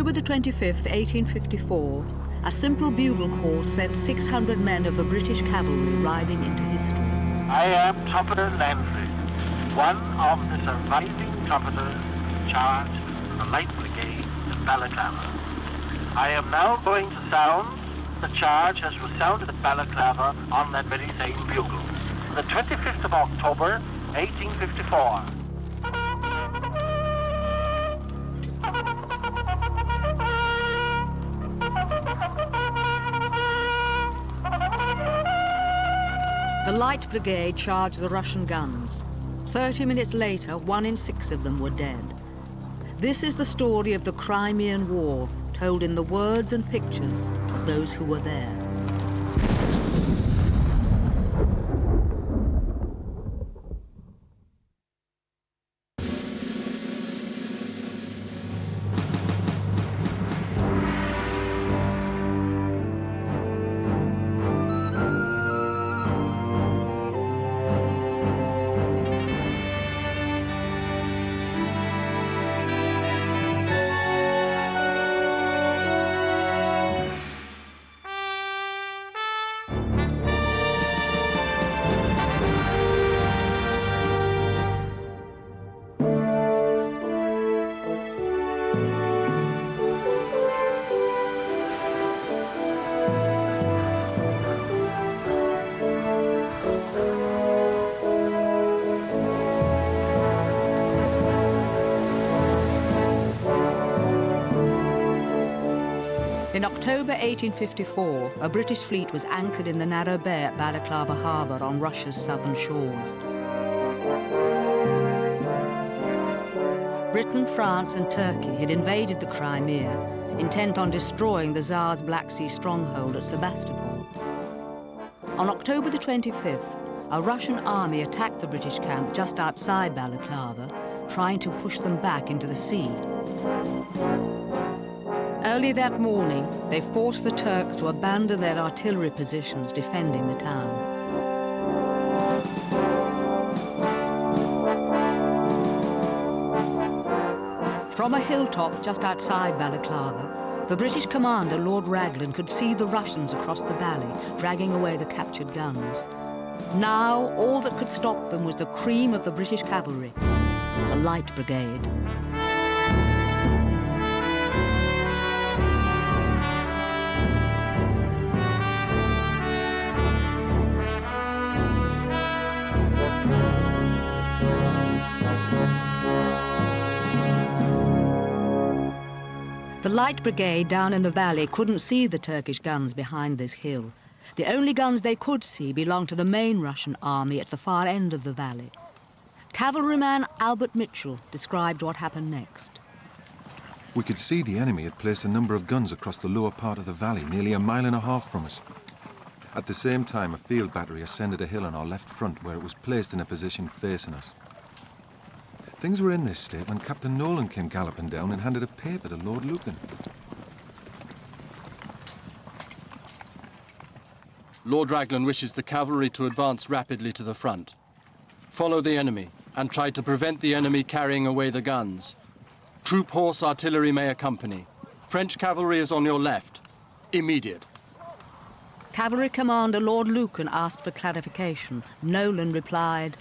October the 25th, 1854, a simple bugle call sent 600 men of the British cavalry riding into history. I am Trumpeter Landry, one of the surviving trumpeters charged the Light Brigade at Balaclava. I am now going to sound the charge as was sounded at Balaclava on that very same bugle. The 25th of October, 1854. The Light Brigade charged the Russian guns. 30 minutes later, 1 in 6 of them were dead. This is the story of the Crimean War, told in the words and pictures of those who were there. In October 1854, a British fleet was anchored in the narrow bay at Balaclava harbour on Russia's southern shores. Britain, France and Turkey had invaded the Crimea, intent on destroying the Tsar's Black Sea stronghold at Sevastopol. On October the 25th, a Russian army attacked the British camp just outside Balaclava, trying to push them back into the sea. Early that morning, they forced the Turks to abandon their artillery positions defending the town. From a hilltop just outside Balaclava, the British commander, Lord Raglan, could see the Russians across the valley, dragging away the captured guns. Now, all that could stop them was the cream of the British cavalry, the Light Brigade. The Light Brigade down in the valley couldn't see the Turkish guns behind this hill. The only guns they could see belonged to the main Russian army at the far end of the valley. Cavalryman Albert Mitchell described what happened next. We could see the enemy had placed a number of guns across the lower part of the valley, nearly a mile and a half from us. At the same time, a field battery ascended a hill on our left front where it was placed in a position facing us. Things were in this state when Captain Nolan came galloping down and handed a paper to Lord Lucan. Lord Raglan wishes the cavalry to advance rapidly to the front. Follow the enemy and try to prevent the enemy carrying away the guns. Troop horse artillery may accompany. French cavalry is on your left. Immediate. Cavalry Commander Lord Lucan asked for clarification. Nolan replied,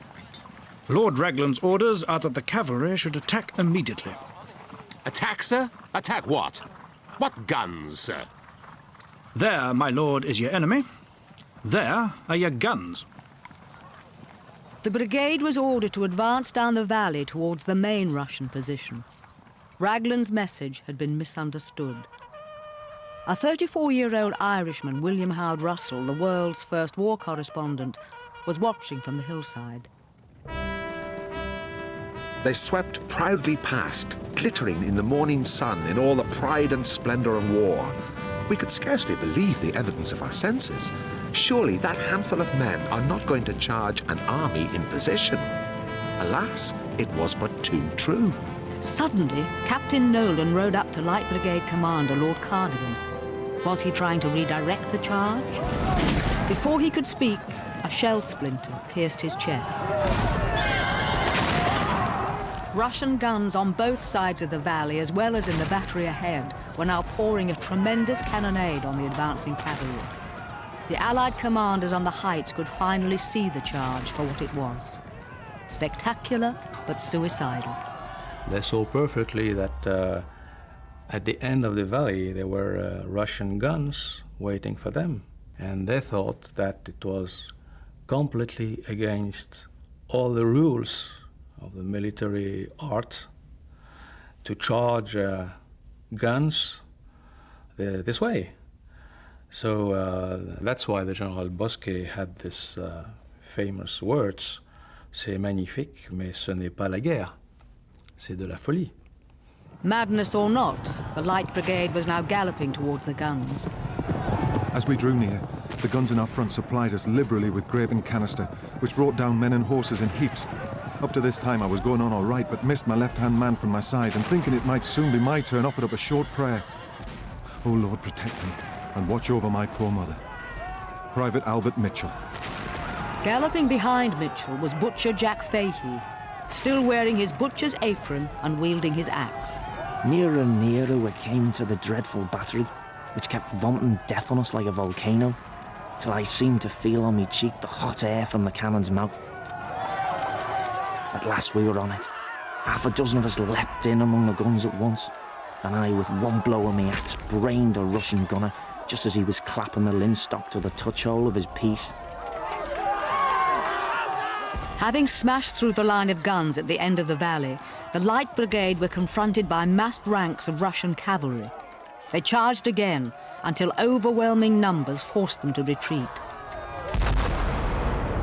Lord Raglan's orders are that the cavalry should attack immediately. Attack, sir? Attack what? What guns, sir? There, my lord, is your enemy. There are your guns. The brigade was ordered to advance down the valley towards the main Russian position. Raglan's message had been misunderstood. A 34-year-old Irishman, William Howard Russell, the world's first war correspondent, was watching from the hillside. They swept proudly past, glittering in the morning sun in all the pride and splendour of war. We could scarcely believe the evidence of our senses. Surely that handful of men are not going to charge an army in position. Alas, it was but too true. Suddenly, Captain Nolan rode up to Light Brigade Commander Lord Cardigan. Was he trying to redirect the charge? Before he could speak, a shell splinter pierced his chest. Russian guns on both sides of the valley, as well as in the battery ahead, were now pouring a tremendous cannonade on the advancing cavalry. The Allied commanders on the heights could finally see the charge for what it was. Spectacular, but suicidal. They saw perfectly that at the end of the valley there were Russian guns waiting for them. And they thought that it was completely against all the rules of the military art to charge guns this way. So that's why the General Bosquet had this famous words, c'est magnifique, mais ce n'est pas la guerre, c'est de la folie. Madness or not, the Light Brigade was now galloping towards the guns. As we drew near, the guns in our front supplied us liberally with grape and canister, which brought down men and horses in heaps. Up to this time I was going on all right, but missed my left-hand man from my side, and thinking it might soon be my turn, offered up a short prayer. Oh Lord, protect me, and watch over my poor mother. Private Albert Mitchell. Galloping behind Mitchell was Butcher Jack Fahey, still wearing his butcher's apron and wielding his axe. Nearer and nearer we came to the dreadful battery, which kept vomiting death on us like a volcano, till I seemed to feel on me cheek the hot air from the cannon's mouth. At last we were on it. Half a dozen of us leapt in among the guns at once, and I, with one blow of my axe, brained a Russian gunner just as he was clapping the linstock to the touch-hole of his piece. Having smashed through the line of guns at the end of the valley, the Light Brigade were confronted by massed ranks of Russian cavalry. They charged again, until overwhelming numbers forced them to retreat.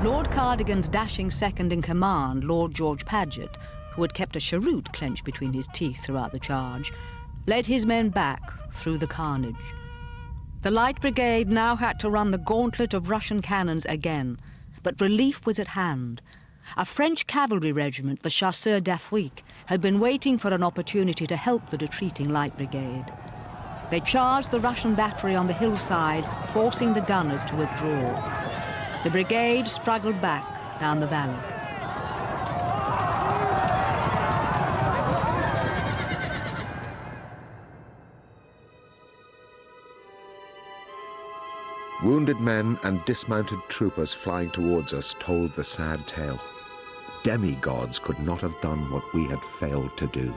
Lord Cardigan's dashing second-in-command, Lord George Paget, who had kept a cheroot clenched between his teeth throughout the charge, led his men back through the carnage. The Light Brigade now had to run the gauntlet of Russian cannons again, but relief was at hand. A French cavalry regiment, the Chasseurs d'Afrique, had been waiting for an opportunity to help the retreating Light Brigade. They charged the Russian battery on the hillside, forcing the gunners to withdraw. The brigade struggled back down the valley. Wounded men and dismounted troopers flying towards us told the sad tale. Demigods could not have done what we had failed to do.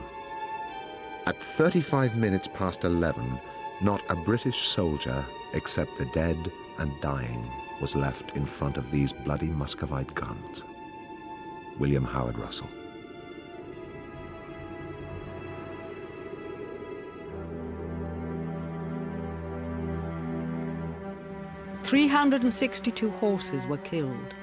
At 35 minutes past 11, not a British soldier, except the dead and dying, was left in front of these bloody Muscovite guns. William Howard Russell. "362 horses were killed.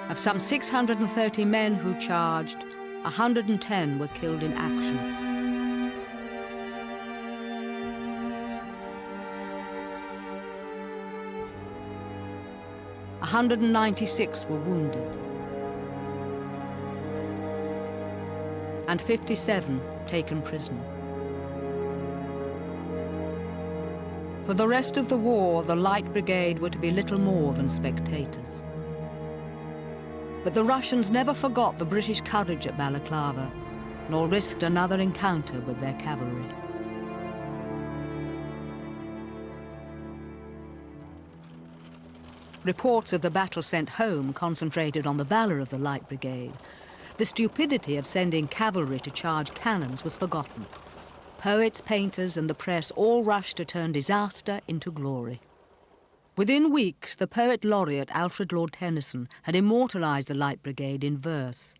Of some 630 men who charged, 110 were killed in action. "196 were wounded, and 57 taken prisoner. For the rest of the war, the Light Brigade were to be little more than spectators. But the Russians never forgot the British courage at Balaclava, nor risked another encounter with their cavalry. Reports of the battle sent home concentrated on the valor of the Light Brigade. The stupidity of sending cavalry to charge cannons was forgotten. Poets, painters, and the press all rushed to turn disaster into glory. Within weeks, the poet laureate Alfred Lord Tennyson had immortalised the Light Brigade in verse.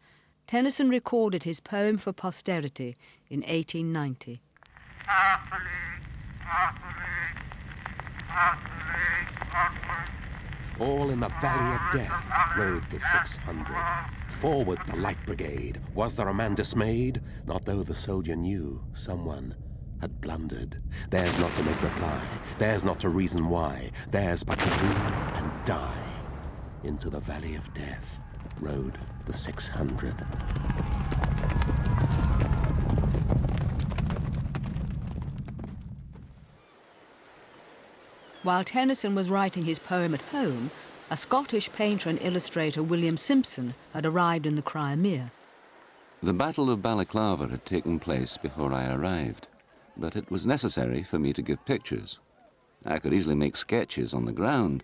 Tennyson recorded his poem for posterity in 1890. All in the valley of death rode the 600. Forward the Light Brigade. Was there a man dismayed? Not though the soldier knew someone had blundered. Theirs not to make reply, theirs not to reason why, theirs but to do and die. Into the valley of death rode the 600. While Tennyson was writing his poem at home, a Scottish painter and illustrator, William Simpson, had arrived in the Crimea. The Battle of Balaklava had taken place before I arrived, but it was necessary for me to give pictures. I could easily make sketches on the ground,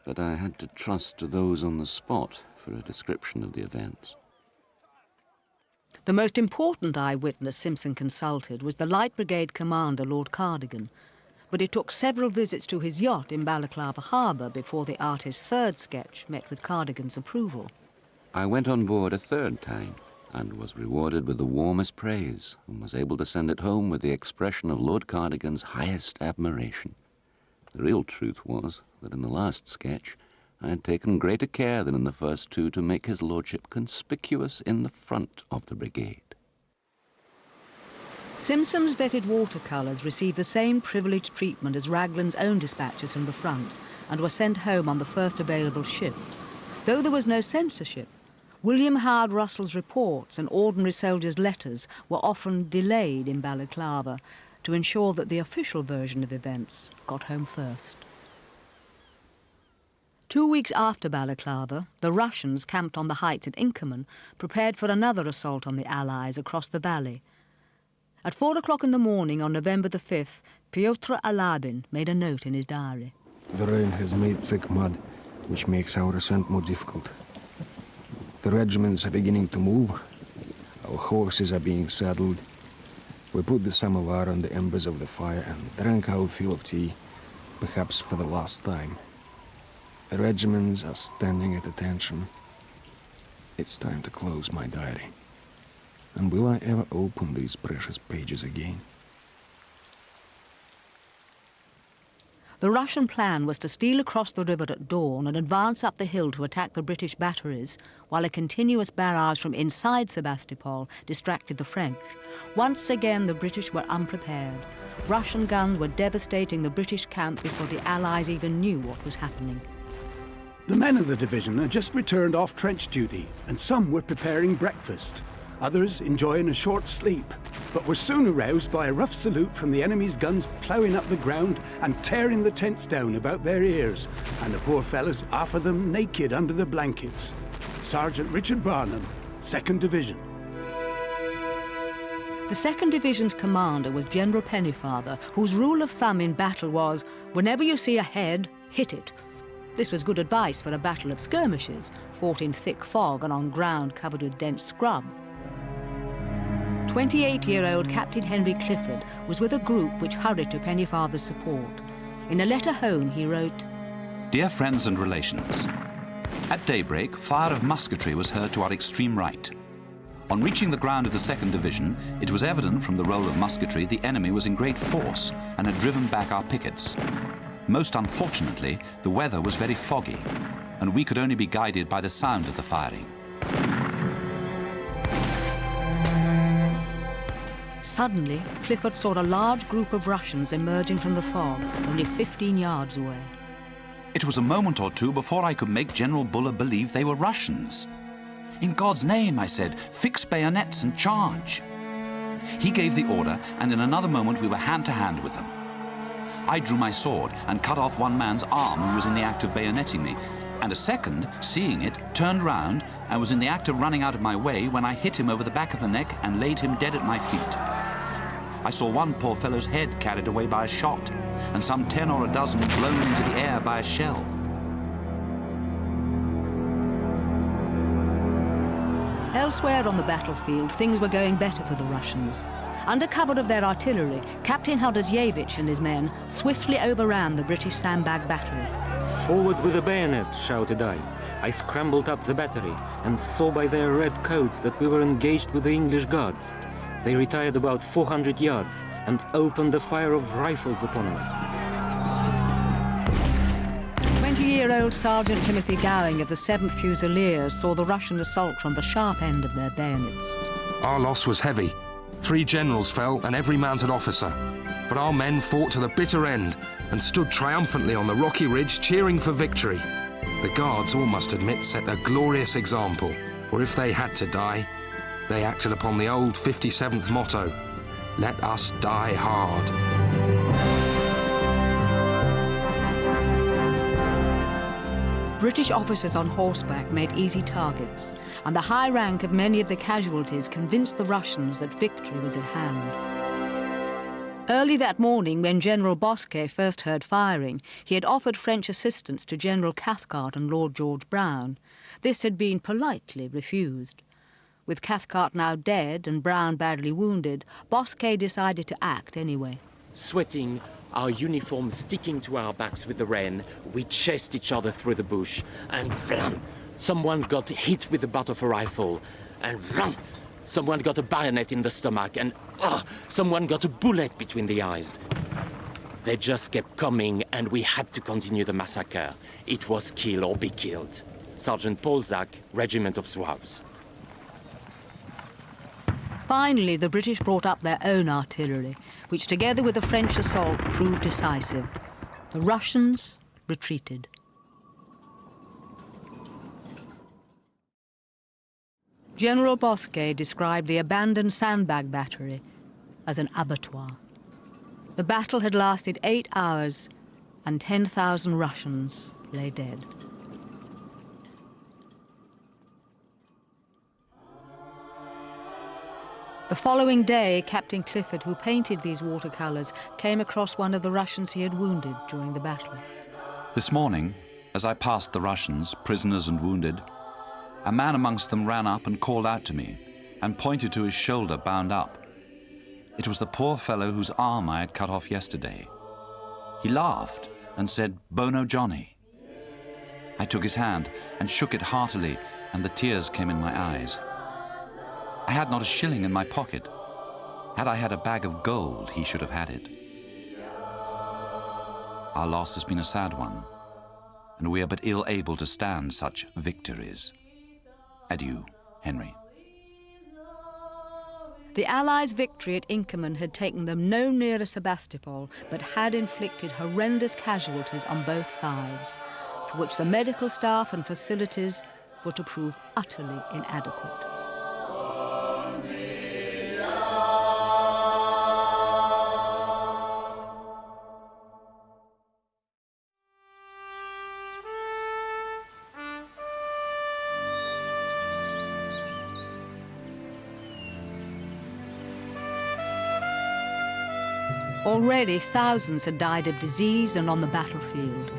but I had to trust to those on the spot for a description of the events. The most important eyewitness Simpson consulted was the Light Brigade commander, Lord Cardigan, but it took several visits to his yacht in Balaclava harbour before the artist's third sketch met with Cardigan's approval. I went on board a third time and was rewarded with the warmest praise and was able to send it home with the expression of Lord Cardigan's highest admiration. The real truth was that in the last sketch I had taken greater care than in the first two to make his lordship conspicuous in the front of the brigade. Simpson's vetted watercolours received the same privileged treatment as Raglan's own dispatches from the front and were sent home on the first available ship. Though there was no censorship, William Howard Russell's reports and ordinary soldiers' letters were often delayed in Balaclava to ensure that the official version of events got home first. 2 weeks after Balaclava, the Russians, camped on the heights at Inkerman, prepared for another assault on the Allies across the valley. At 4 o'clock in the morning on November the 5th, Pyotr Alabin made a note in his diary. The rain has made thick mud, which makes our ascent more difficult. The regiments are beginning to move. Our horses are being saddled. We put the samovar on the embers of the fire and drank our fill of tea, perhaps for the last time. The regiments are standing at attention. It's time to close my diary. And will I ever open these precious pages again? The Russian plan was to steal across the river at dawn and advance up the hill to attack the British batteries, while a continuous barrage from inside Sevastopol distracted the French. Once again, the British were unprepared. Russian guns were devastating the British camp before the Allies even knew what was happening. The men of the division had just returned off trench duty, and some were preparing breakfast. Others enjoying a short sleep, but were soon aroused by a rough salute from the enemy's guns ploughing up the ground and tearing the tents down about their ears, and the poor fellows, half of them naked under the blankets. Sergeant Richard Barnum, 2nd Division. The 2nd Division's commander was General Pennyfather, whose rule of thumb in battle was, whenever you see a head, hit it. This was good advice for a battle of skirmishes, fought in thick fog and on ground covered with dense scrub. 28-year-old Captain Henry Clifford was with a group which hurried to Pennyfather's support. In a letter home, he wrote, Dear friends and relations, at daybreak, fire of musketry was heard to our extreme right. On reaching the ground of the 2nd Division, it was evident from the roll of musketry the enemy was in great force and had driven back our pickets. Most unfortunately, the weather was very foggy, and we could only be guided by the sound of the firing. Suddenly, Clifford saw a large group of Russians emerging from the fog, only 15 yards away. It was a moment or two before I could make General Buller believe they were Russians. In God's name, I said, fix bayonets and charge. He gave the order, and in another moment we were hand to hand with them. I drew my sword and cut off one man's arm who was in the act of bayoneting me, and a second, seeing it, turned round and was in the act of running out of my way when I hit him over the back of the neck and laid him dead at my feet. I saw one poor fellow's head carried away by a shot, and some 10 or a dozen blown into the air by a shell. Elsewhere on the battlefield, things were going better for the Russians. Under cover of their artillery, Captain Hadozievich and his men swiftly overran the British sandbag battery. Forward with the bayonet, shouted I. I scrambled up the battery and saw by their red coats that we were engaged with the English Guards. They retired about 400 yards and opened a fire of rifles upon us. 20-year-old Sergeant Timothy Gowing of the 7th Fusiliers saw the Russian assault from the sharp end of their bayonets. Our loss was heavy. 3 generals fell and every mounted officer. But our men fought to the bitter end and stood triumphantly on the rocky ridge cheering for victory. The Guards, all must admit, set a glorious example, for if they had to die, they acted upon the old 57th motto, let us die hard. British officers on horseback made easy targets, and the high rank of many of the casualties convinced the Russians that victory was at hand. Early that morning, when General Bosquet first heard firing, he had offered French assistance to General Cathcart and Lord George Brown. This had been politely refused. With Cathcart now dead and Brown badly wounded, Bosquet decided to act anyway. Sweating, our uniforms sticking to our backs with the rain, we chased each other through the bush, and vlam! Someone got hit with the butt of a rifle, and vlam! Someone got a bayonet in the stomach, and someone got a bullet between the eyes. They just kept coming, and we had to continue the massacre. It was kill or be killed. Sergeant Polzak, Regiment of Zouaves. Finally, the British brought up their own artillery, which together with the French assault proved decisive. The Russians retreated. General Bosquet described the abandoned sandbag battery as an abattoir. The battle had lasted 8 hours, and 10,000 Russians lay dead. The following day, Captain Clifford, who painted these watercolours, came across one of the Russians he had wounded during the battle. This morning, as I passed the Russians, prisoners and wounded, a man amongst them ran up and called out to me and pointed to his shoulder bound up. It was the poor fellow whose arm I had cut off yesterday. He laughed and said, "Bono Johnny." I took his hand and shook it heartily, and the tears came in my eyes. I had not a shilling in my pocket. Had I had a bag of gold, he should have had it. Our loss has been a sad one, and we are but ill able to stand such victories. Adieu, Henry. The Allies' victory at Inkerman had taken them no nearer Sevastopol, but had inflicted horrendous casualties on both sides, for which the medical staff and facilities were to prove utterly inadequate. Already thousands had died of disease and on the battlefield,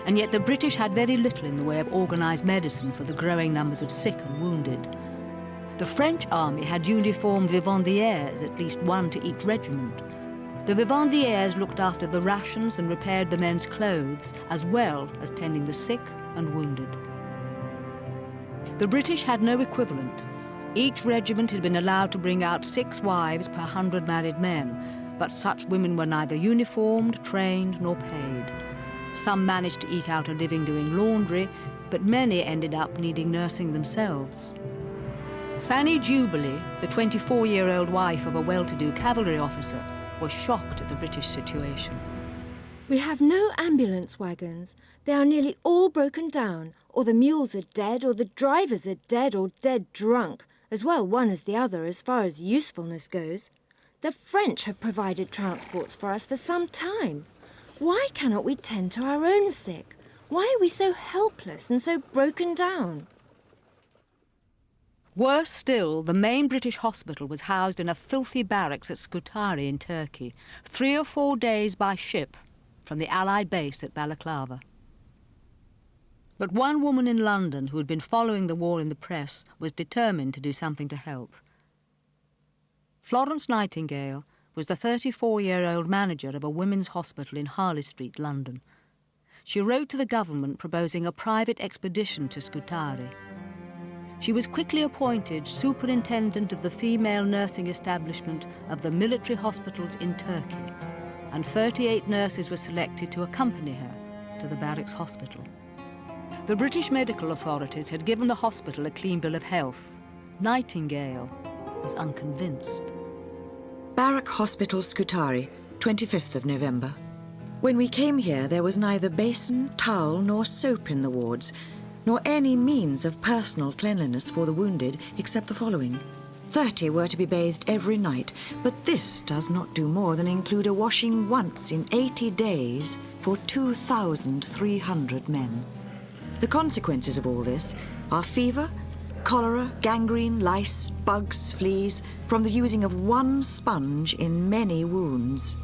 and yet the British had very little in the way of organised medicine for the growing numbers of sick and wounded. The French army had uniformed vivandières, at least one to each regiment. The vivandières looked after the rations and repaired the men's clothes, as well as tending the sick and wounded. The British had no equivalent. Each regiment had been allowed to bring out 6 wives per 100 married men, but such women were neither uniformed, trained, nor paid. Some managed to eke out a living doing laundry, but many ended up needing nursing themselves. Fanny Jubilee, the 24-year-old wife of a well-to-do cavalry officer, was shocked at the British situation. We have no ambulance wagons. They are nearly all broken down, or the mules are dead, or the drivers are dead or dead drunk, as well one as the other as far as usefulness goes. The French have provided transports for us for some time. Why cannot we tend to our own sick? Why are we so helpless and so broken down? Worse still, the main British hospital was housed in a filthy barracks at Scutari in Turkey, 3 or 4 days by ship from the Allied base at Balaclava. But one woman in London who had been following the war in the press was determined to do something to help. Florence Nightingale was the 34-year-old manager of a women's hospital in Harley Street, London. She wrote to the government proposing a private expedition to Scutari. She was quickly appointed superintendent of the female nursing establishment of the military hospitals in Turkey, and 38 nurses were selected to accompany her to the barracks hospital. The British medical authorities had given the hospital a clean bill of health. Nightingale was unconvinced. Barrack Hospital, Scutari, 25th of November. When we came here, there was neither basin, towel, nor soap in the wards, nor any means of personal cleanliness for the wounded, except the following. 30 were to be bathed every night, but this does not do more than include a washing once in 80 days for 2,300 men. The consequences of all this are fever, cholera, gangrene, lice, bugs, fleas, from the using of one sponge in many wounds.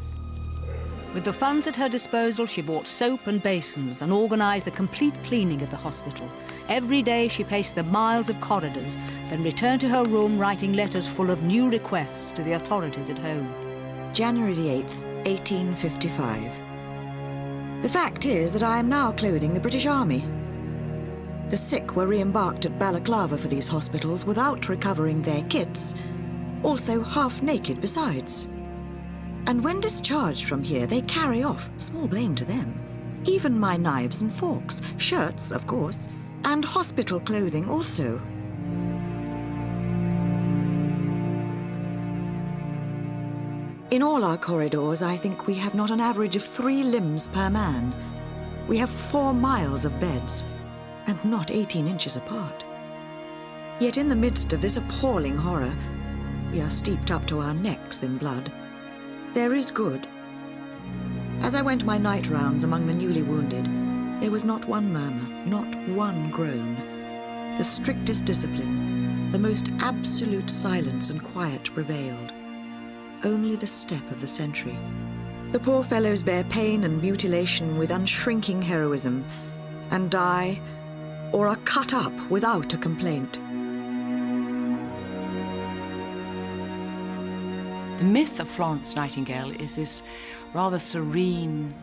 With the funds at her disposal, she bought soap and basins and organised the complete cleaning of the hospital. Every day she paced the miles of corridors, then returned to her room writing letters full of new requests to the authorities at home. January the 8th, 1855. The fact is that I am now clothing the British Army. The sick were re-embarked at Balaclava for these hospitals without recovering their kits, also half naked besides. And when discharged from here, they carry off, small blame to them, even my knives and forks, shirts, of course, and hospital clothing also. In all our corridors, I think we have not an average of 3 limbs per man. We have 4 miles of beds, and not 18 inches apart. Yet in the midst of this appalling horror, we are steeped up to our necks in blood. There is good. As I went my night rounds among the newly wounded, there was not one murmur, not one groan. The strictest discipline, the most absolute silence and quiet prevailed. Only the step of the sentry. The poor fellows bear pain and mutilation with unshrinking heroism, and die, or are cut up without a complaint. The myth of Florence Nightingale is this rather serene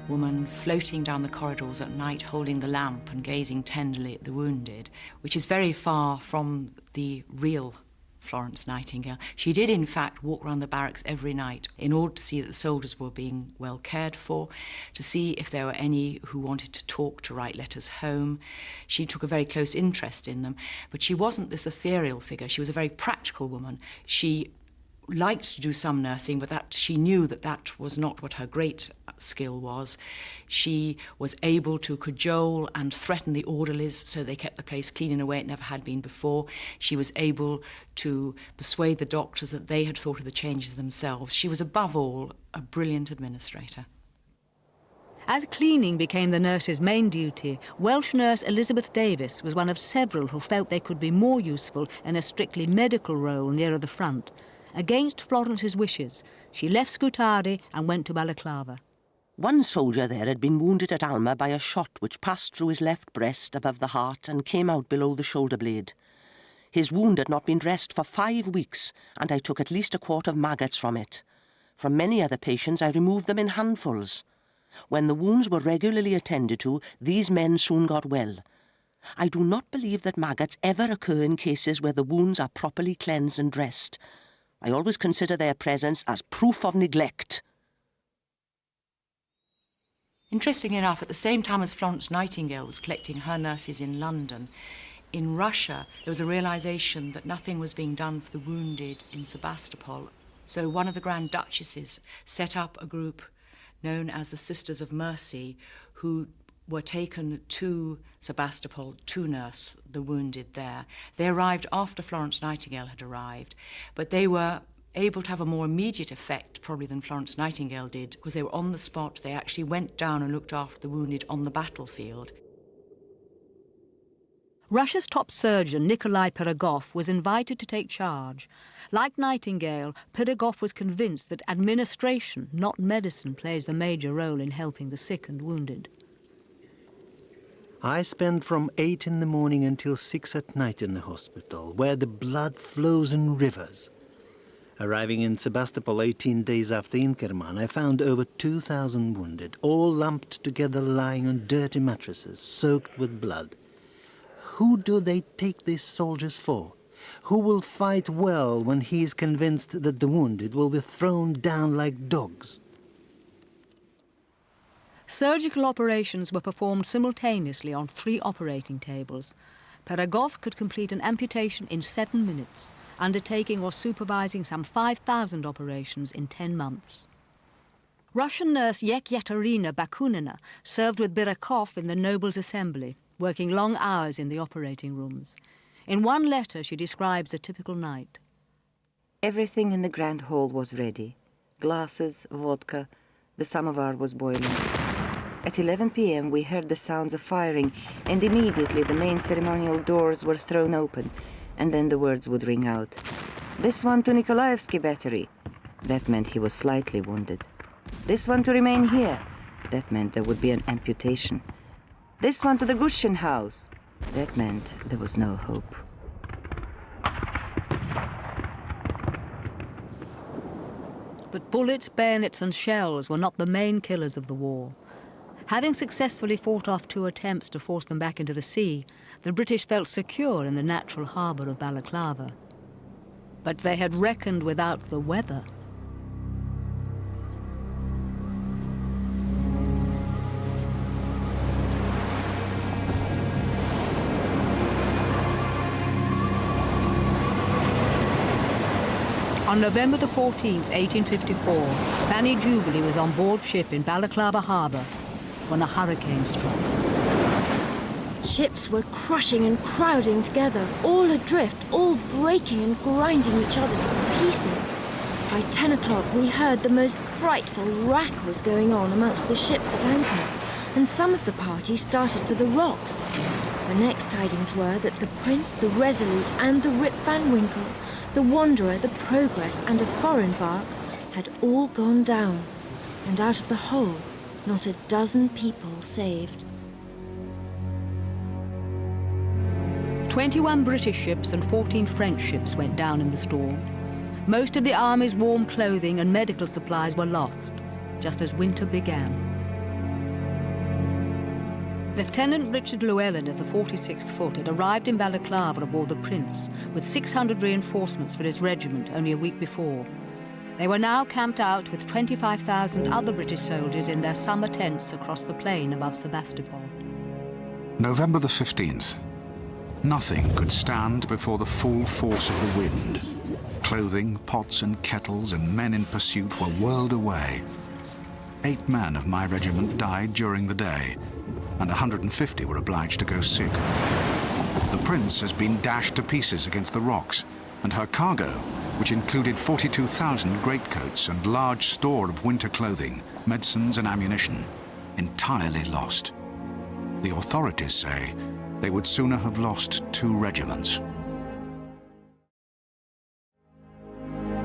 woman floating down the corridors at night holding the lamp and gazing tenderly at the wounded, which is very far from the real Florence Nightingale. She did, in fact, walk around the barracks every night in order to see that the soldiers were being well cared for, to see if there were any who wanted to talk, to write letters home. She took a very close interest in them, but she wasn't this ethereal figure. She was a very practical woman. She liked to do some nursing, but that she knew that that was not what her great skill was. She was able to cajole and threaten the orderlies so they kept the place clean in a way it never had been before. She was able to persuade the doctors that they had thought of the changes themselves. She was above all a brilliant administrator. As cleaning became the nurse's main duty, Welsh nurse Elizabeth Davis was one of several who felt they could be more useful in a strictly medical role nearer the front. Against Florence's wishes, she left Scutari and went to Balaclava. One soldier there had been wounded at Alma by a shot which passed through his left breast above the heart and came out below the shoulder blade. His wound had not been dressed for 5 weeks, and I took at least a quart of maggots from it. From many other patients, I removed them in handfuls. When the wounds were regularly attended to, these men soon got well. I do not believe that maggots ever occur in cases where the wounds are properly cleansed and dressed. I always consider their presence as proof of neglect. Interestingly enough, at the same time as Florence Nightingale was collecting her nurses in London, in Russia there was a realisation that nothing was being done for the wounded in Sevastopol. So one of the Grand Duchesses set up a group known as the Sisters of Mercy, who were taken to Sevastopol to nurse the wounded there. They arrived after Florence Nightingale had arrived, but they were able to have a more immediate effect probably than Florence Nightingale did, because they were on the spot. They actually went down and looked after the wounded on the battlefield. Russia's top surgeon, Nikolai Pirogov, was invited to take charge. Like Nightingale, Pirogov was convinced that administration, not medicine, plays the major role in helping the sick and wounded. I spend from 8 in the morning until 6 at night in the hospital, where the blood flows in rivers. Arriving in Sevastopol 18 days after Inkerman, I found over 2,000 wounded, all lumped together lying on dirty mattresses, soaked with blood. Who do they take these soldiers for? Who will fight well when he is convinced that the wounded will be thrown down like dogs? Surgical operations were performed simultaneously on 3 operating tables. Pirogov could complete an amputation in 7 minutes, undertaking or supervising some 5,000 operations in 10 months. Russian nurse Yekaterina Bakunina served with Birokov in the Nobles' Assembly, working long hours in the operating rooms. In one letter, she describes a typical night. Everything in the grand hall was ready. Glasses, vodka, the samovar was boiling. At 11 p.m. we heard the sounds of firing, and immediately the main ceremonial doors were thrown open, and then the words would ring out. This one to Nikolaevsky battery. That meant he was slightly wounded. This one to remain here. That meant there would be an amputation. This one to the Gushin house. That meant there was no hope. But bullets, bayonets and shells were not the main killers of the war. Having successfully fought off 2 attempts to force them back into the sea, the British felt secure in the natural harbour of Balaclava. But they had reckoned without the weather. On November the 14th, 1854, Fanny Jubilee was on board ship in Balaclava harbour when a hurricane struck. Ships were crushing and crowding together, all adrift, all breaking and grinding each other to pieces. By 10 o'clock we heard the most frightful rack was going on amongst the ships at anchor, and some of the party started for the rocks. The next tidings were that the Prince, the Resolute and the Rip Van Winkle, the Wanderer, the Progress and a foreign bark had all gone down, and out of the whole, not a dozen people saved. 21 British ships and 14 French ships went down in the storm. Most of the army's warm clothing and medical supplies were lost, just as winter began. Lieutenant Richard Llewellyn of the 46th Foot had arrived in Balaclava aboard the Prince with 600 reinforcements for his regiment only a week before. They were now camped out with 25,000 other British soldiers in their summer tents across the plain above Sevastopol. November the 15th. Nothing could stand before the full force of the wind. Clothing, pots and kettles and men in pursuit were whirled away. 8 men of my regiment died during the day, and 150 were obliged to go sick. The Prince has been dashed to pieces against the rocks, and her cargo, which included 42,000 greatcoats and large store of winter clothing, medicines and ammunition, entirely lost. The authorities say they would sooner have lost 2 regiments.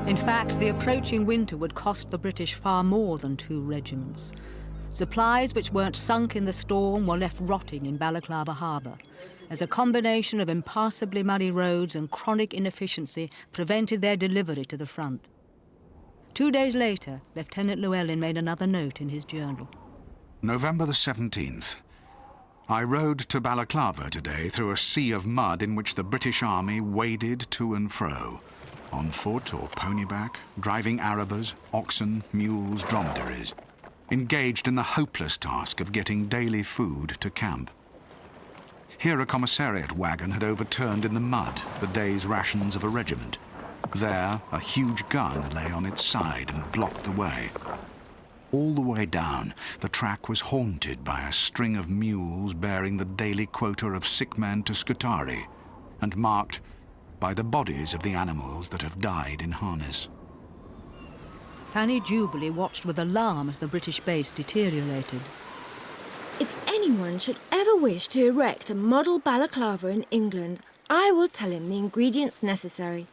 In fact, the approaching winter would cost the British far more than 2 regiments. Supplies which weren't sunk in the storm were left rotting in Balaclava harbour, as a combination of impassably muddy roads and chronic inefficiency prevented their delivery to the front. 2 days later, Lieutenant Llewellyn made another note in his journal. November the 17th. I rode to Balaclava today through a sea of mud in which the British Army waded to and fro, on foot or ponyback, driving arabas, oxen, mules, dromedaries, engaged in the hopeless task of getting daily food to camp. Here a commissariat wagon had overturned in the mud the day's rations of a regiment. There, a huge gun lay on its side and blocked the way. All the way down, the track was haunted by a string of mules bearing the daily quota of sick men to Scutari, and marked by the bodies of the animals that have died in harness. Fanny Jubilee watched with alarm as the British base deteriorated. If anyone should ever wish to erect a model Balaclava in England, I will tell him the ingredients necessary.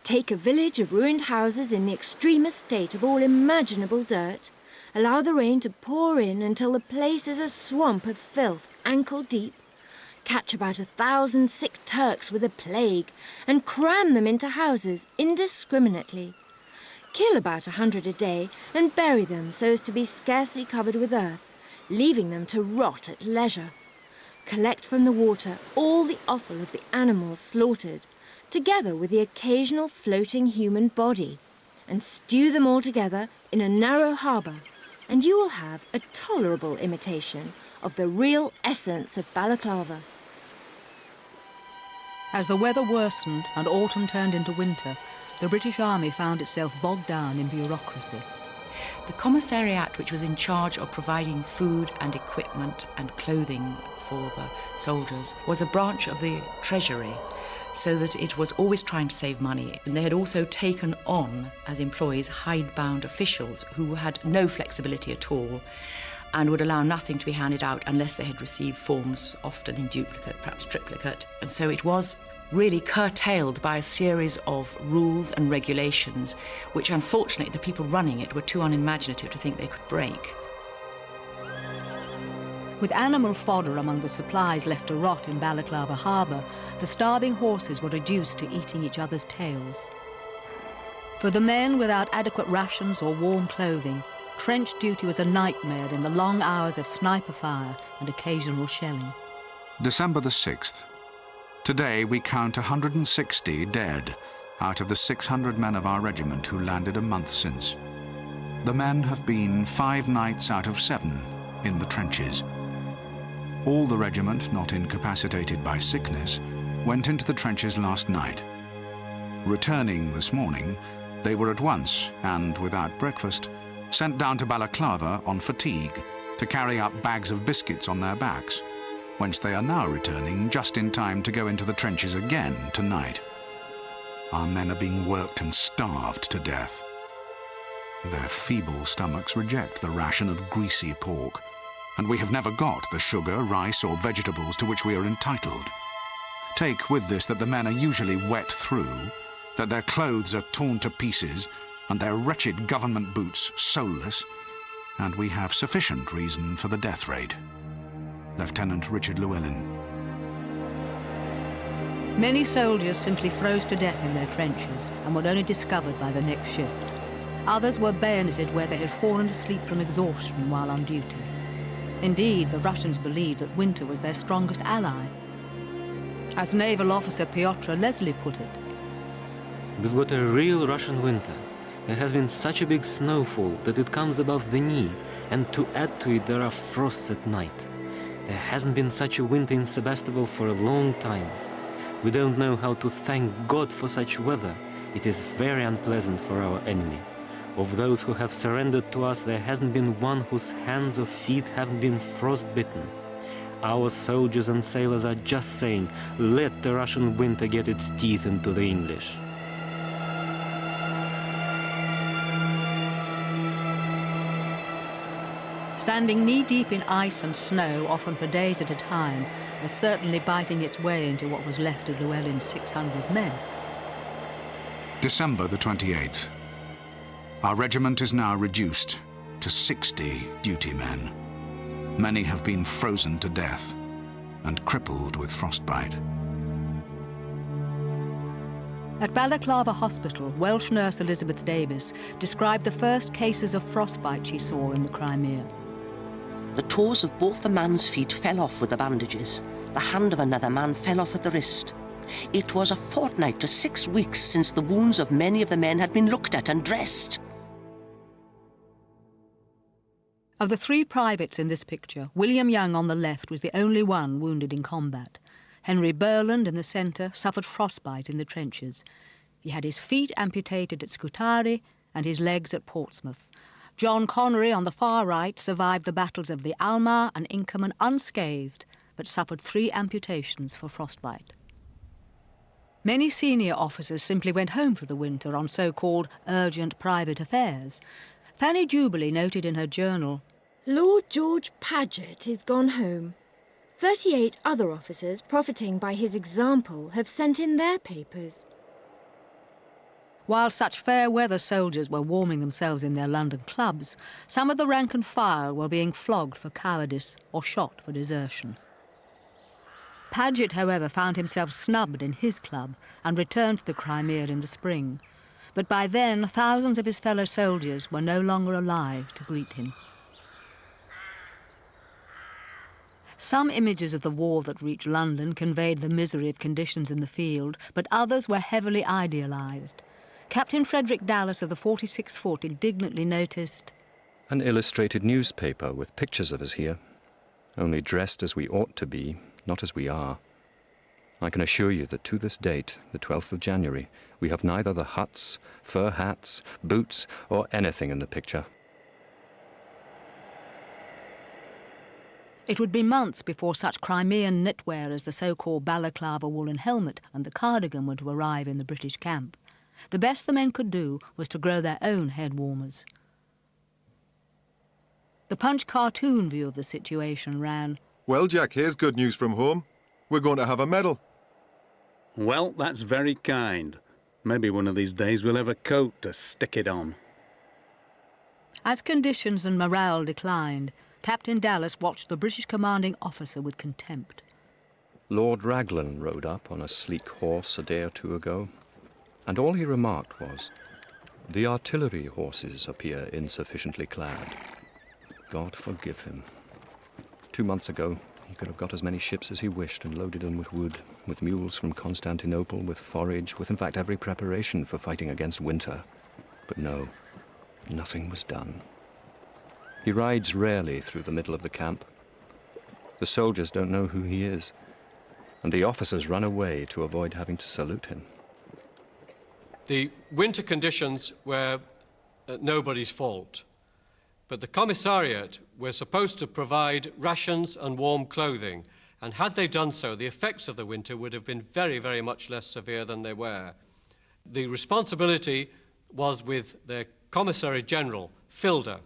Take a village of ruined houses in the extremest state of all imaginable dirt, allow the rain to pour in until the place is a swamp of filth ankle deep, catch about 1,000 sick Turks with the plague and cram them into houses indiscriminately. Kill about 100 a day and bury them so as to be scarcely covered with earth, leaving them to rot at leisure. Collect from the water all the offal of the animals slaughtered, together with the occasional floating human body, and stew them all together in a narrow harbour, and you will have a tolerable imitation of the real essence of Balaclava. As the weather worsened and autumn turned into winter, the British Army found itself bogged down in bureaucracy. The commissariat, which was in charge of providing food and equipment and clothing for the soldiers, was a branch of the Treasury, so that it was always trying to save money. And they had also taken on, as employees, hidebound officials who had no flexibility at all. and would allow nothing to be handed out unless they had received forms, often in duplicate, perhaps triplicate. And so it was really curtailed by a series of rules and regulations, which unfortunately the people running it were too unimaginative to think they could break. With animal fodder among the supplies left to rot in Balaclava harbour, the starving horses were reduced to eating each other's tails. For the men without adequate rations or warm clothing, trench duty was a nightmare in the long hours of sniper fire and occasional shelling. December the 6th. Today we count 160 dead out of the 600 men of our regiment who landed a month since. The men have been 5 nights out of 7 in the trenches. All the regiment, not incapacitated by sickness, went into the trenches last night. Returning this morning, they were at once, and without breakfast, sent down to Balaclava on fatigue to carry up bags of biscuits on their backs, whence they are now returning just in time to go into the trenches again tonight. Our men are being worked and starved to death. Their feeble stomachs reject the ration of greasy pork, and we have never got the sugar, rice, or vegetables to which we are entitled. Take with this that the men are usually wet through, that their clothes are torn to pieces, and their wretched government boots soleless, and we have sufficient reason for the death rate. Lieutenant Richard Llewellyn. Many soldiers simply froze to death in their trenches and were only discovered by the next shift. Others were bayoneted where they had fallen asleep from exhaustion while on duty. Indeed, the Russians believed that winter was their strongest ally. As naval officer Pyotr Leslie put it, "We've got a real Russian winter. There has been such a big snowfall that it comes above the knee, and to add to it there are frosts at night. There hasn't been such a winter in Sevastopol for a long time. We don't know how to thank God for such weather. It is very unpleasant for our enemy. Of those who have surrendered to us, there hasn't been one whose hands or feet haven't been frostbitten. Our soldiers and sailors are just saying, let the Russian winter get its teeth into the English." standing knee-deep in ice and snow, often for days at a time, was certainly biting its way into what was left of Llewellyn's 600 men. December the 28th. Our regiment is now reduced to 60 duty men. Many have been frozen to death and crippled with frostbite. At Balaclava Hospital, Welsh nurse Elizabeth Davis described the first cases of frostbite she saw in the Crimea. The toes of both the man's feet fell off with the bandages. The hand of another man fell off at the wrist. It was a fortnight to 6 weeks since the wounds of many of the men had been looked at and dressed. Of the 3 privates in this picture, William Young on the left was the only one wounded in combat. Henry Burland in the centre suffered frostbite in the trenches. He had his feet amputated at Scutari and his legs at Portsmouth. John Connery on the far right survived the battles of the Alma and Inkerman unscathed, but suffered 3 amputations for frostbite. Many senior officers simply went home for the winter on so-called urgent private affairs. Fanny Jubilee noted in her journal, "Lord George Paget is gone home. 38 other officers, profiting by his example, have sent in their papers." While such fair-weather soldiers were warming themselves in their London clubs, some of the rank and file were being flogged for cowardice or shot for desertion. Paget, however, found himself snubbed in his club and returned to the Crimea in the spring. But by then, thousands of his fellow soldiers were no longer alive to greet him. Some images of the war that reached London conveyed the misery of conditions in the field, but others were heavily idealised. Captain Frederick Dallas of the 46th Foot indignantly noticed, "An illustrated newspaper with pictures of us here, only dressed as we ought to be, not as we are. I can assure you that to this date, the 12th of January, we have neither the huts, fur hats, boots, or anything in the picture." It would be months before such Crimean knitwear as the so-called Balaclava woolen helmet and the cardigan were to arrive in the British camp. The best the men could do was to grow their own head warmers. The Punch cartoon view of the situation ran, "Well, Jack, here's good news from home. We're going to have a medal." Well, that's very kind. Maybe one of these days we'll have a coat to stick it on. As conditions and morale declined, Captain Dallas watched the British commanding officer with contempt. Lord Raglan rode up on a sleek horse a day or two ago, and all he remarked was, "The artillery horses appear insufficiently clad." God forgive him. 2 months ago, he could have got as many ships as he wished and loaded them with wood, with mules from Constantinople, with forage, with in fact every preparation for fighting against winter. But no, nothing was done. He rides rarely through the middle of the camp. The soldiers don't know who he is, and the officers run away to avoid having to salute him. The winter conditions were nobody's fault, but the commissariat were supposed to provide rations and warm clothing, and had they done so, the effects of the winter would have been very, very much less severe than they were. The responsibility was with the Commissary General, Filder,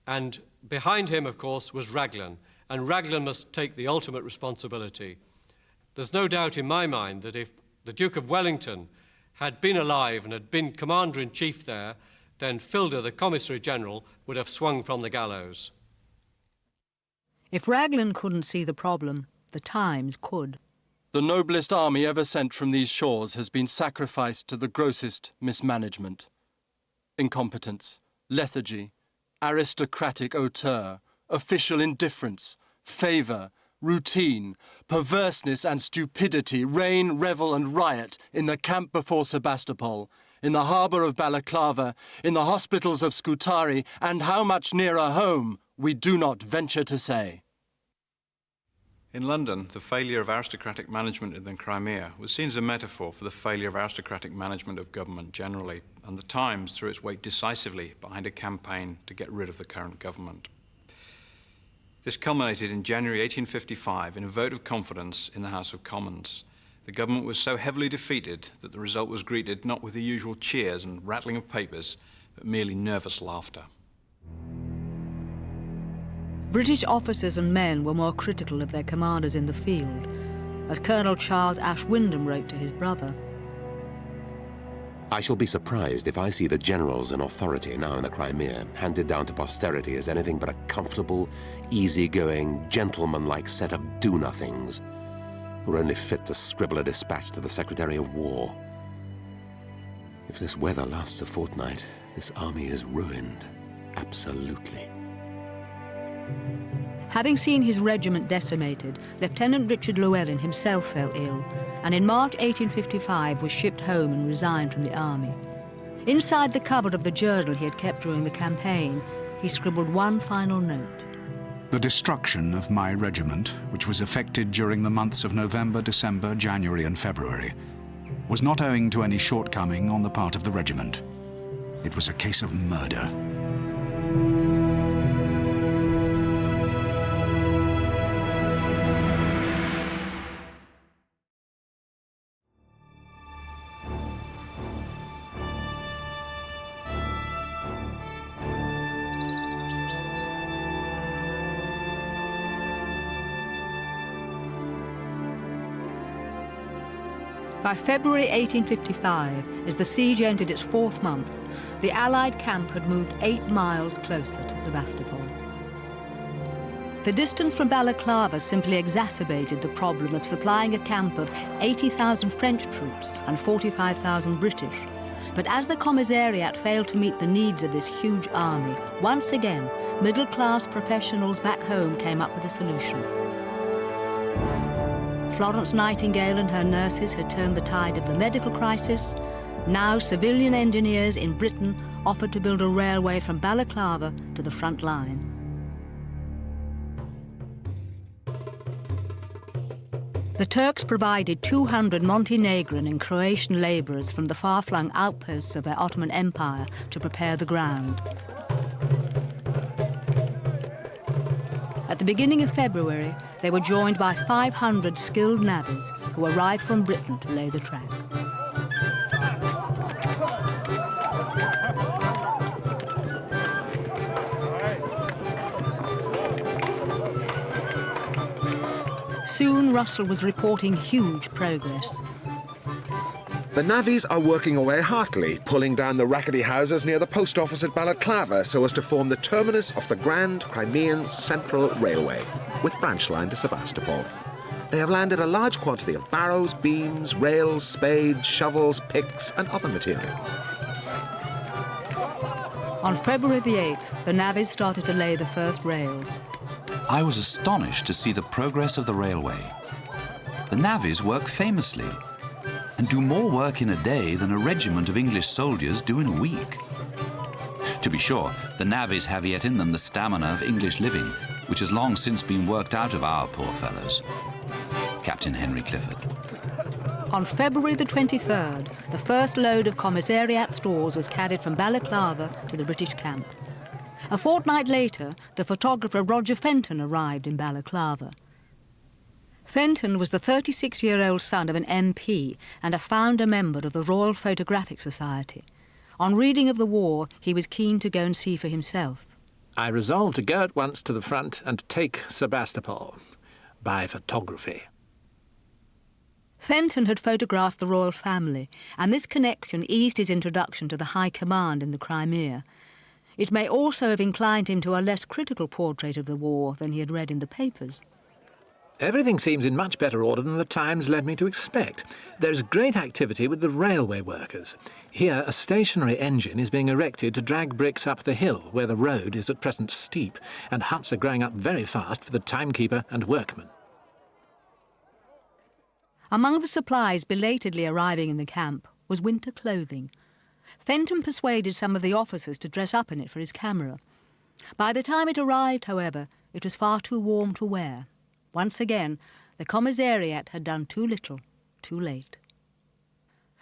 and behind him, of course, was Raglan, and Raglan must take the ultimate responsibility. There's no doubt in my mind that if the Duke of Wellington had been alive and had been Commander-in-Chief there, then Filder, the Commissary General, would have swung from the gallows. If Raglan couldn't see the problem, the Times could. The noblest army ever sent from these shores has been sacrificed to the grossest mismanagement. Incompetence, lethargy, aristocratic hauteur, official indifference, favour, routine, perverseness and stupidity reign, revel and riot in the camp before Sevastopol, in the harbour of Balaclava, in the hospitals of Scutari, and how much nearer home we do not venture to say. In London, the failure of aristocratic management in the Crimea was seen as a metaphor for the failure of aristocratic management of government generally, and the Times threw its weight decisively behind a campaign to get rid of the current government. This culminated in January 1855 in a vote of confidence in the House of Commons. The government was so heavily defeated that the result was greeted not with the usual cheers and rattling of papers, but merely nervous laughter. British officers and men were more critical of their commanders in the field, as Colonel Charles Ash Wyndham wrote to his brother. I shall be surprised if I see the generals in authority now in the Crimea handed down to posterity as anything but a comfortable, easy-going, gentleman-like set of do-nothings who are only fit to scribble a dispatch to the Secretary of War. If this weather lasts a fortnight, this army is ruined. Absolutely. Having seen his regiment decimated, Lieutenant Richard Llewellyn himself fell ill, and in March 1855 was shipped home and resigned from the army. Inside the cover of the journal he had kept during the campaign, he scribbled one final note. The destruction of my regiment, which was effected during the months of November, December, January and February, was not owing to any shortcoming on the part of the regiment. It was a case of murder. By February 1855, as the siege entered its 4th month, the Allied camp had moved 8 miles closer to Sevastopol. The distance from Balaclava simply exacerbated the problem of supplying a camp of 80,000 French troops and 45,000 British. But as the commissariat failed to meet the needs of this huge army, once again, middle-class professionals back home came up with a solution. Florence Nightingale and her nurses had turned the tide of the medical crisis. Now civilian engineers in Britain offered to build a railway from Balaclava to the front line. The Turks provided 200 Montenegrin and Croatian labourers from the far-flung outposts of their Ottoman Empire to prepare the ground. At the beginning of February, they were joined by 500 skilled navvies who arrived from Britain to lay the track. Soon Russell was reporting huge progress. The navvies are working away heartily, pulling down the rackety houses near the post office at Balaclava so as to form the terminus of the Grand Crimean Central Railway, with branch line to Sevastopol. They have landed a large quantity of barrows, beams, rails, spades, shovels, picks and other materials. On February the 8th, the navvies started to lay the first rails. I was astonished to see the progress of the railway. The navvies work famously and do more work in a day than a regiment of English soldiers do in a week. To be sure, the navvies have yet in them the stamina of English living, which has long since been worked out of our poor fellows. Captain Henry Clifford. On February the 23rd, the first load of commissariat stores was carried from Balaclava to the British camp. A fortnight later, the photographer Roger Fenton arrived in Balaclava. Fenton was the 36-year-old son of an MP and a founder member of the Royal Photographic Society. On reading of the war, he was keen to go and see for himself. I resolved to go at once to the front and take Sevastopol by photography. Fenton had photographed the royal family, and this connection eased his introduction to the High Command in the Crimea. It may also have inclined him to a less critical portrait of the war than he had read in the papers. Everything seems in much better order than the Times led me to expect. There's great activity with the railway workers. Here, a stationary engine is being erected to drag bricks up the hill, where the road is at present steep, and huts are growing up very fast for the timekeeper and workmen. Among the supplies belatedly arriving in the camp was winter clothing. Fenton persuaded some of the officers to dress up in it for his camera. By the time it arrived, however, it was far too warm to wear. Once again, the commissariat had done too little, too late.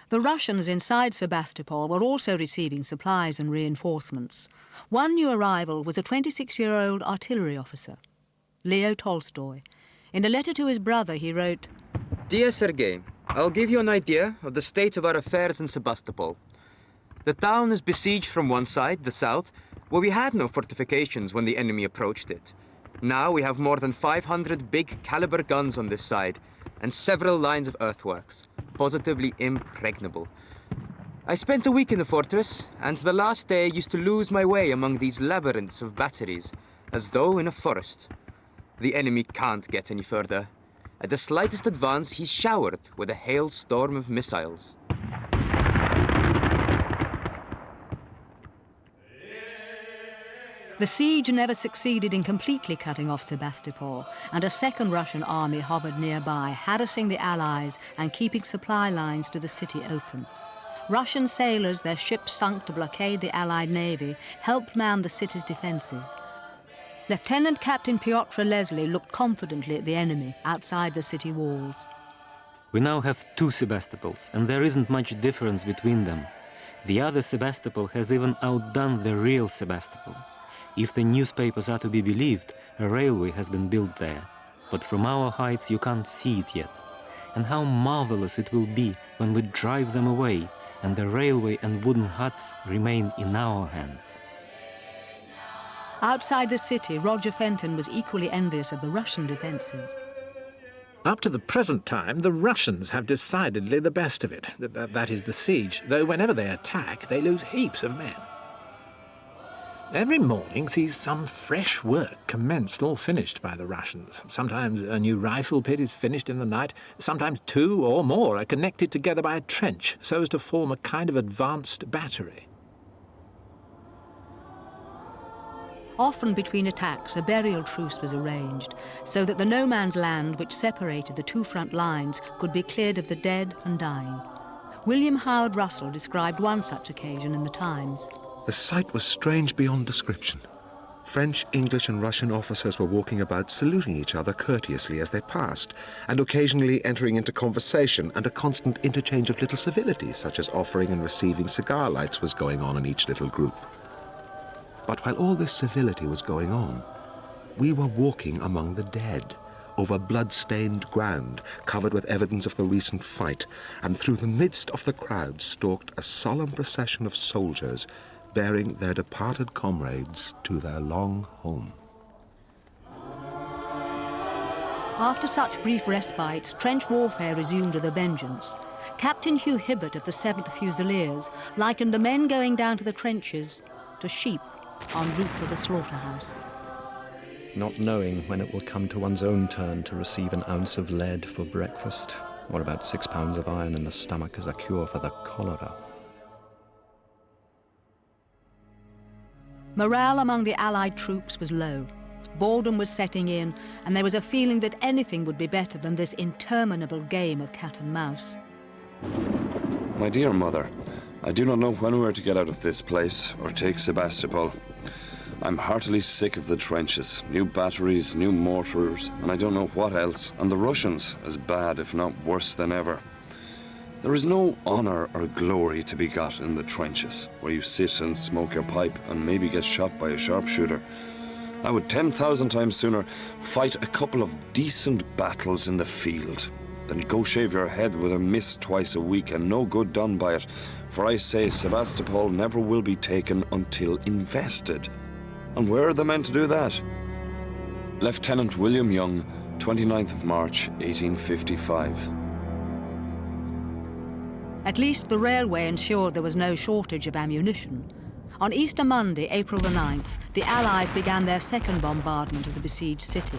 The Russians inside Sevastopol were also receiving supplies and reinforcements. One new arrival was a 26-year-old artillery officer, Leo Tolstoy. In a letter to his brother, he wrote, Dear Sergei, I'll give you an idea of the state of our affairs in Sevastopol. The town is besieged from one side, the south, where we had no fortifications when the enemy approached it. Now we have more than 500 big caliber guns on this side and several lines of earthworks, positively impregnable. I spent a week in the fortress, and the last day used to lose my way among these labyrinths of batteries, as though in a forest. The enemy can't get any further. At the slightest advance, he's showered with a hailstorm of missiles. The siege never succeeded in completely cutting off Sevastopol, and a second Russian army hovered nearby, harassing the Allies and keeping supply lines to the city open. Russian sailors, their ships sunk to blockade the Allied navy, helped man the city's defences. Lieutenant Captain Piotr Leslie looked confidently at the enemy outside the city walls. We now have two Sevastopols, and there isn't much difference between them. The other Sevastopol has even outdone the real Sevastopol. If the newspapers are to be believed, a railway has been built there. But from our heights you can't see it yet. And how marvelous it will be when we drive them away and the railway and wooden huts remain in our hands. Outside the city, Roger Fenton was equally envious of the Russian defences. Up to the present time, the Russians have decidedly the best of it. That is the siege, though whenever they attack, they lose heaps of men. Every morning sees some fresh work commenced or finished by the Russians. Sometimes a new rifle pit is finished in the night. Sometimes two or more are connected together by a trench so as to form a kind of advanced battery. Often between attacks, a burial truce was arranged so that the no-man's land which separated the two front lines could be cleared of the dead and dying. William Howard Russell described one such occasion in the Times. The sight was strange beyond description. French, English and Russian officers were walking about saluting each other courteously as they passed, and occasionally entering into conversation, and a constant interchange of little civilities, such as offering and receiving cigar lights, was going on in each little group. But while all this civility was going on, we were walking among the dead, over blood-stained ground, covered with evidence of the recent fight, and through the midst of the crowd stalked a solemn procession of soldiers, bearing their departed comrades to their long home. After such brief respites, trench warfare resumed with a vengeance. Captain Hugh Hibbert of the 7th Fusiliers likened the men going down to the trenches to sheep en route for the slaughterhouse. Not knowing when it will come to one's own turn to receive an ounce of lead for breakfast, or about 6 pounds of iron in the stomach as a cure for the cholera. Morale among the Allied troops was low. Boredom was setting in, and there was a feeling that anything would be better than this interminable game of cat and mouse. My dear mother, I do not know when we are to get out of this place or take Sevastopol. I'm heartily sick of the trenches, new batteries, new mortars, and I don't know what else, and the Russians as bad, if not worse than ever. There is no honour or glory to be got in the trenches, where you sit and smoke your pipe and maybe get shot by a sharpshooter. I would 10,000 times sooner fight a couple of decent battles in the field than go shave your head with a mist twice a week and no good done by it, for I say Sevastopol never will be taken until invested. And where are the men to do that? Lieutenant William Young, 29th of March, 1855. At least the railway ensured there was no shortage of ammunition. On Easter Monday, April the 9th, the Allies began their second bombardment of the besieged city.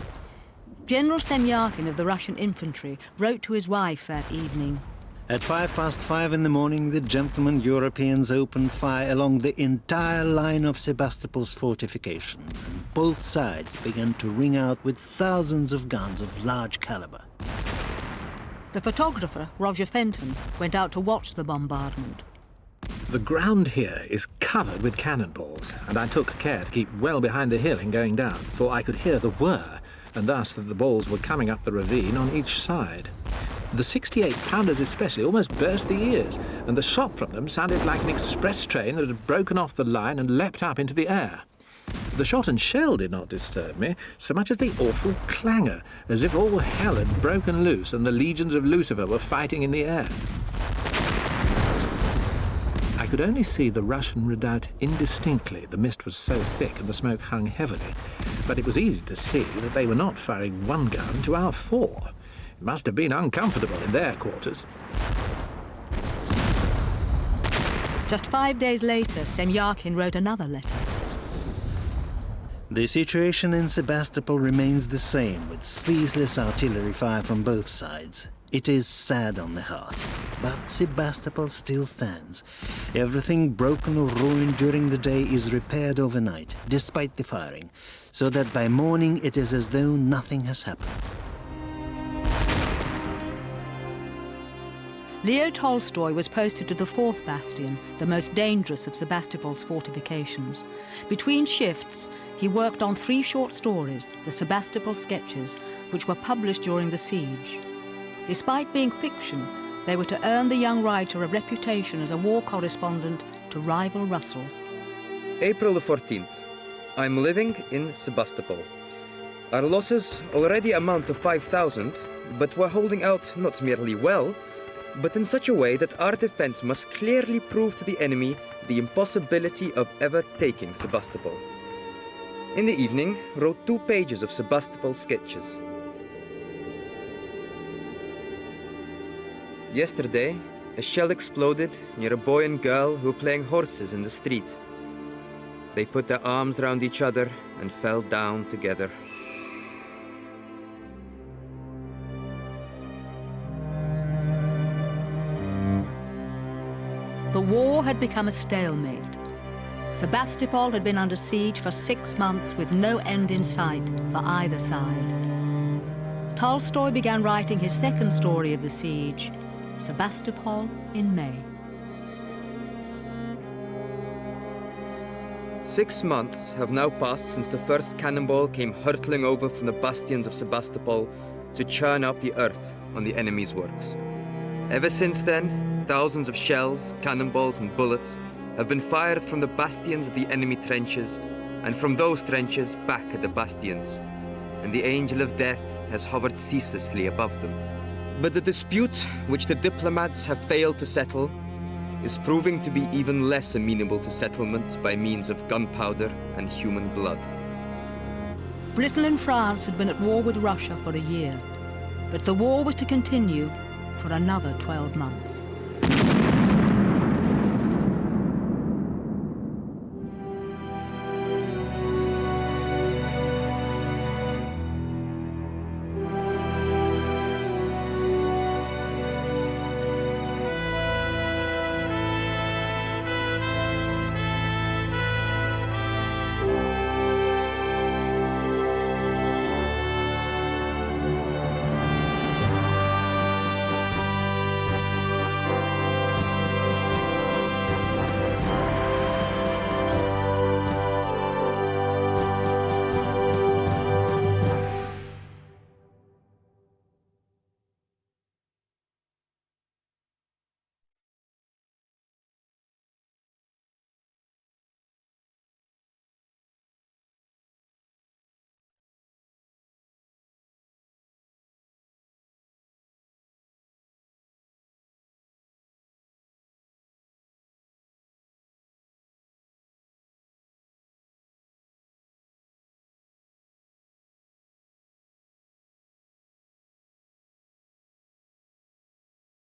General Semyakin of the Russian infantry wrote to his wife that evening. At 5:05 in the morning, the gentlemen Europeans opened fire along the entire line of Sevastopol's fortifications, and both sides began to ring out with thousands of guns of large caliber. The photographer, Roger Fenton, went out to watch the bombardment. The ground here is covered with cannonballs, and I took care to keep well behind the hill in going down, for I could hear the whir, and thus that the balls were coming up the ravine on each side. The 68-pounders especially almost burst the ears, and the shot from them sounded like an express train that had broken off the line and leapt up into the air. The shot and shell did not disturb me so much as the awful clangour, as if all hell had broken loose and the legions of Lucifer were fighting in the air. I could only see the Russian redoubt indistinctly. The mist was so thick and the smoke hung heavily, but it was easy to see that they were not firing one gun to our 4. It must have been uncomfortable in their quarters. Just 5 days later, Semyakin wrote another letter. The situation in Sevastopol remains the same, with ceaseless artillery fire from both sides. It is sad on the heart, but Sevastopol still stands. Everything broken or ruined during the day is repaired overnight, despite the firing, so that by morning it is as though nothing has happened. Leo Tolstoy was posted to the 4th Bastion, the most dangerous of Sevastopol's fortifications. Between shifts, he worked on 3 short stories, the Sevastopol Sketches, which were published during the siege. Despite being fiction, they were to earn the young writer a reputation as a war correspondent to rival Russells. April the 14th. I'm living in Sevastopol. Our losses already amount to 5,000, but we're holding out not merely well, but in such a way that our defense must clearly prove to the enemy the impossibility of ever taking Sevastopol. In the evening, wrote 2 pages of Sevastopol sketches. Yesterday, a shell exploded near a boy and girl who were playing horses in the street. They put their arms around each other and fell down together. The war had become a stalemate. Sevastopol had been under siege for 6 months with no end in sight for either side. Tolstoy began writing his second story of the siege, Sevastopol in May. 6 months have now passed since the first cannonball came hurtling over from the bastions of Sevastopol to churn up the earth on the enemy's works. Ever since then, thousands of shells, cannonballs and bullets have been fired from the bastions of the enemy trenches and from those trenches back at the bastions, and the angel of death has hovered ceaselessly above them. But the dispute which the diplomats have failed to settle is proving to be even less amenable to settlement by means of gunpowder and human blood. Britain and France had been at war with Russia for a year, but the war was to continue for another 12 months.